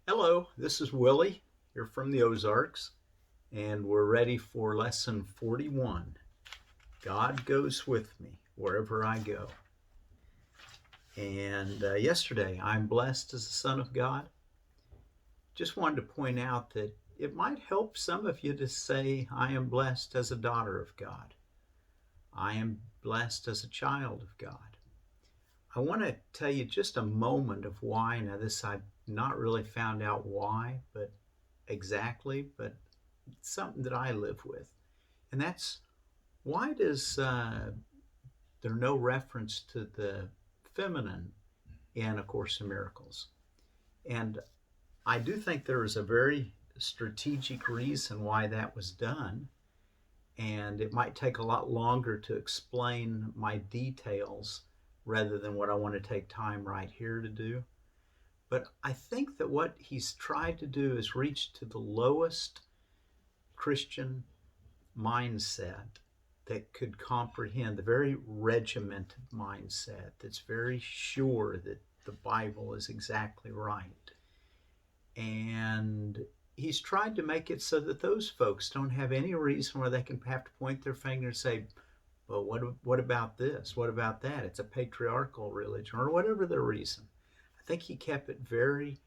Hello, this is Willie. You're from the Ozarks, and we're ready for lesson 41. God goes with me wherever I go. And yesterday, I'm blessed as a son of God. Just wanted to point out that it might help some of you to say, I am blessed as a daughter of God. I am blessed as a child of God. I want to tell you just a moment of why. Now, this I've not really found out why, but exactly, but it's something that I live with. And that's why does there no reference to the feminine in A Course in Miracles? And I do think there is a very strategic reason why that was done. And it might take a lot longer to explain my details rather than what I want to take time right here to do. But I think that what he's tried to do is reach to the lowest Christian mindset that could comprehend the very regimented mindset that's very sure that the Bible is exactly right. And he's tried to make it so that those folks don't have any reason where they can have to point their finger and say, well, what about this? What about that? It's a patriarchal religion, or whatever the reason. I think he kept it very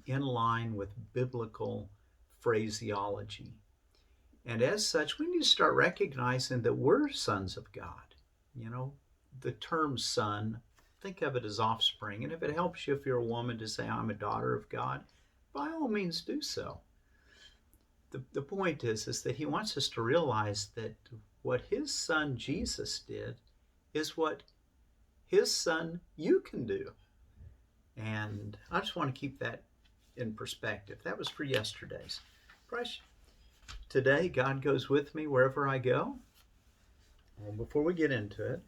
in line with biblical phraseology. And as such, we need to start recognizing that we're sons of God. You know, the term son, think of it as offspring. And if it helps you, if you're a woman, to say, I'm a daughter of God, by all means do so. The point is that he wants us to realize that what his son Jesus did is what his son you can do. And I just want to keep that in perspective. That was for yesterday's. Today, God goes with me wherever I go. Well, before we get into it,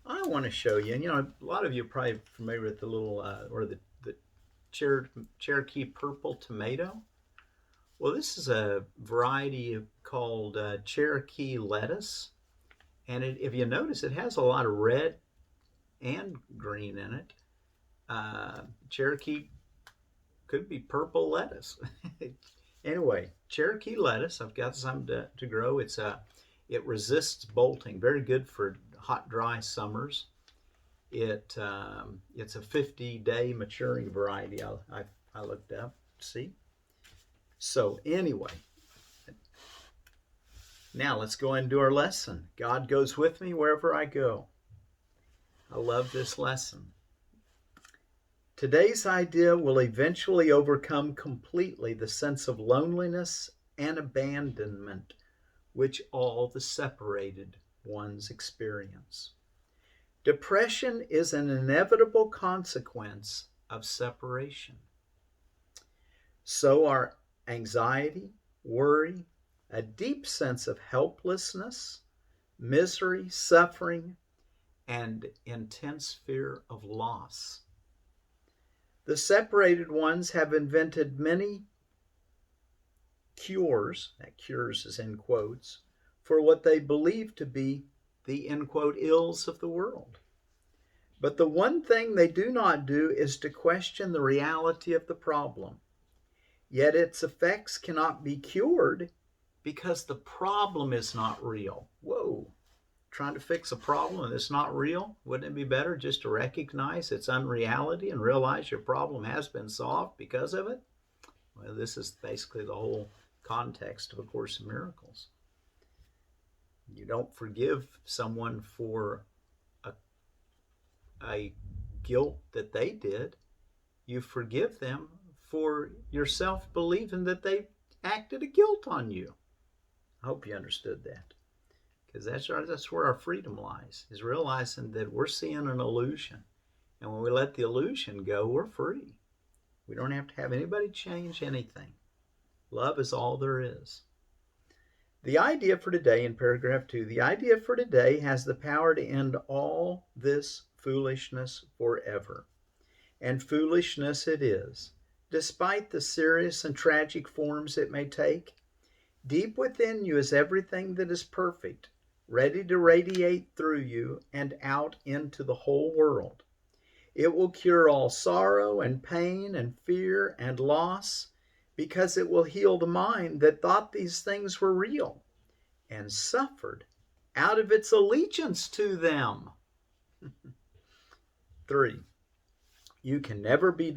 I want to show you, and a lot of you are probably familiar with the little, the Cherokee purple tomato. Well, this is a variety called Cherokee lettuce. And if you notice, it has a lot of red and green in it. Cherokee could be purple lettuce. Anyway, Cherokee lettuce, I've got some to grow. It resists bolting, very good for hot, dry summers. It's a 50-day maturing variety. I looked up. See. So anyway, now let's go and do our lesson. God goes with me wherever I go. I love this lesson. Today's idea will eventually overcome completely the sense of loneliness and abandonment which all the separated ones experience. Depression is an inevitable consequence of separation. So are anxiety, worry, a deep sense of helplessness, misery, suffering, and intense fear of loss. The separated ones have invented many cures, that cures is in quotes, for what they believe to be the, end quote, ills of the world. But the one thing they do not do is to question the reality of the problem. Yet its effects cannot be cured because the problem is not real. Whoa. Trying to fix a problem and it's not real? Wouldn't it be better just to recognize its unreality and realize your problem has been solved because of it? Well, this is basically the whole context of A Course in Miracles. You don't forgive someone for a guilt that they did. You forgive them for yourself believing that they acted a guilt on you. I hope you understood that. Because that's where our freedom lies, is realizing that we're seeing an illusion. And when we let the illusion go, we're free. We don't have to have anybody change anything. Love is all there is. The idea for today, in paragraph 2, the idea for today has the power to end all this foolishness forever. And foolishness it is, despite the serious and tragic forms it may take. Deep within you is everything that is perfect, ready to radiate through you and out into the whole world. It will cure all sorrow and pain and fear and loss, because it will heal the mind that thought these things were real and suffered out of its allegiance to them. 3. You can never be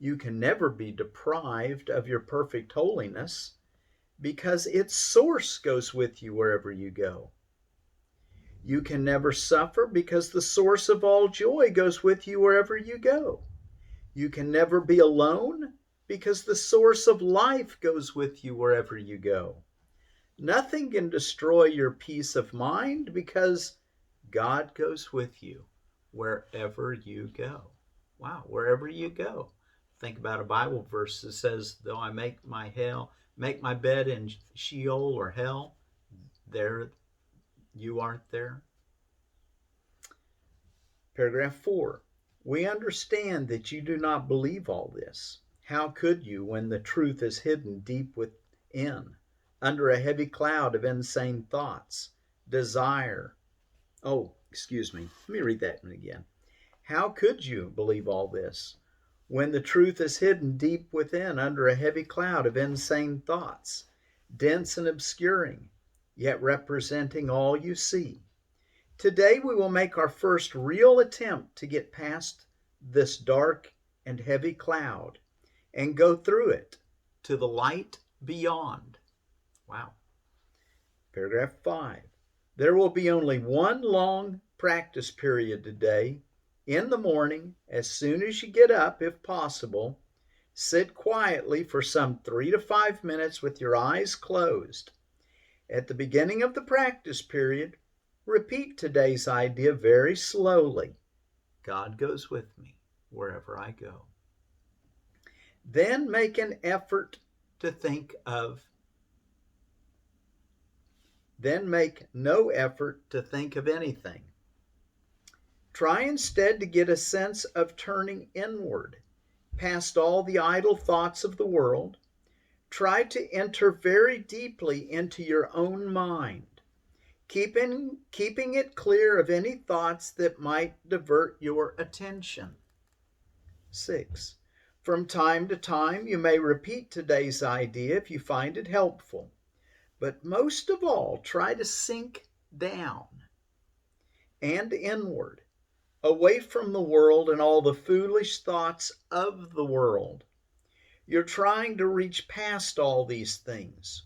you can never be deprived of your perfect holiness, because its source goes with you wherever you go. You can never suffer, because the source of all joy goes with you wherever you go. You can never be alone, because the source of life goes with you wherever you go. Nothing can destroy your peace of mind, because God goes with you wherever you go. Wow, wherever you go. Think about a Bible verse that says, though I make my bed in Sheol or hell, there you aren't there. Paragraph 4. We understand that you do not believe all this. How could you, when the truth is hidden deep within, under a heavy cloud of insane thoughts, desire? Let me read that one again. How could you believe all this, when the truth is hidden deep within, under a heavy cloud of insane thoughts, dense and obscuring, yet representing all you see? Today we will make our first real attempt to get past this dark and heavy cloud and go through it to the light beyond. Wow. Paragraph 5. There will be only one long practice period today. In the morning, as soon as you get up, if possible, sit quietly for some 3 to 5 minutes with your eyes closed. At the beginning of the practice period, repeat today's idea very slowly. God goes with me wherever I go. Then make no effort to think of anything. Try instead to get a sense of turning inward, past all the idle thoughts of the world. Try to enter very deeply into your own mind, keeping it clear of any thoughts that might divert your attention. 6. From time to time, you may repeat today's idea if you find it helpful. But most of all, try to sink down and inward, away from the world and all the foolish thoughts of the world. You're trying to reach past all these things.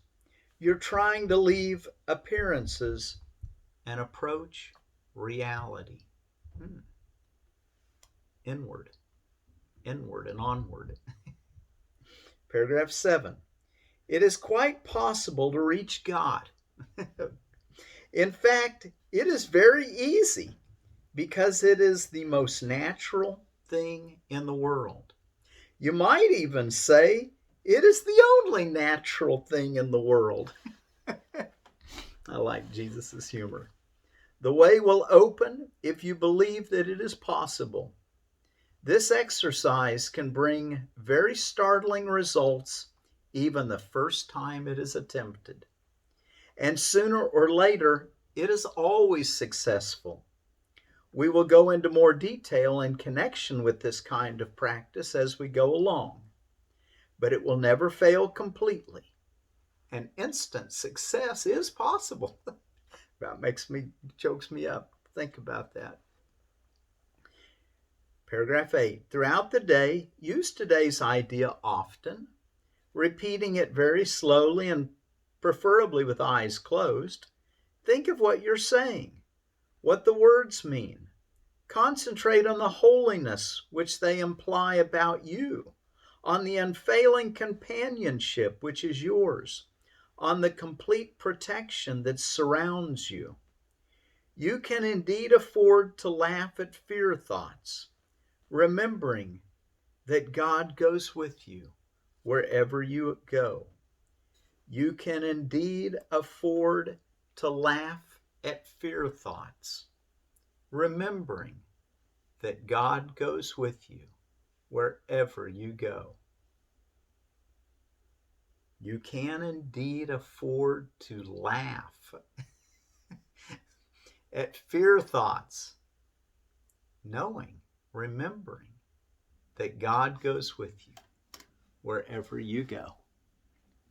You're trying to leave appearances and approach reality. Inward and onward. Paragraph 7. It is quite possible to reach God. In fact, it is very easy, because it is the most natural thing in the world. You might even say it is the only natural thing in the world. I like Jesus' humor. The way will open if you believe that it is possible. This exercise can bring very startling results even the first time it is attempted. And sooner or later, it is always successful. We will go into more detail in connection with this kind of practice as we go along, but it will never fail completely. An instant success is possible. That chokes me up. Think about that. Paragraph 8. Throughout the day, use today's idea often, repeating it very slowly and preferably with eyes closed. Think of what you're saying, what the words mean. Concentrate on the holiness which they imply about you, on the unfailing companionship which is yours, on the complete protection that surrounds you. You can indeed afford to laugh at fear thoughts, remembering that God goes with you wherever you go. You can indeed afford to laugh at fear thoughts, remembering that God goes with you wherever you go. You can indeed afford to laugh at fear thoughts, knowing, remembering that God goes with you wherever you go.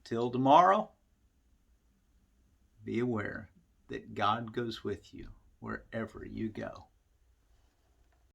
Till tomorrow, be aware that God goes with you wherever you go.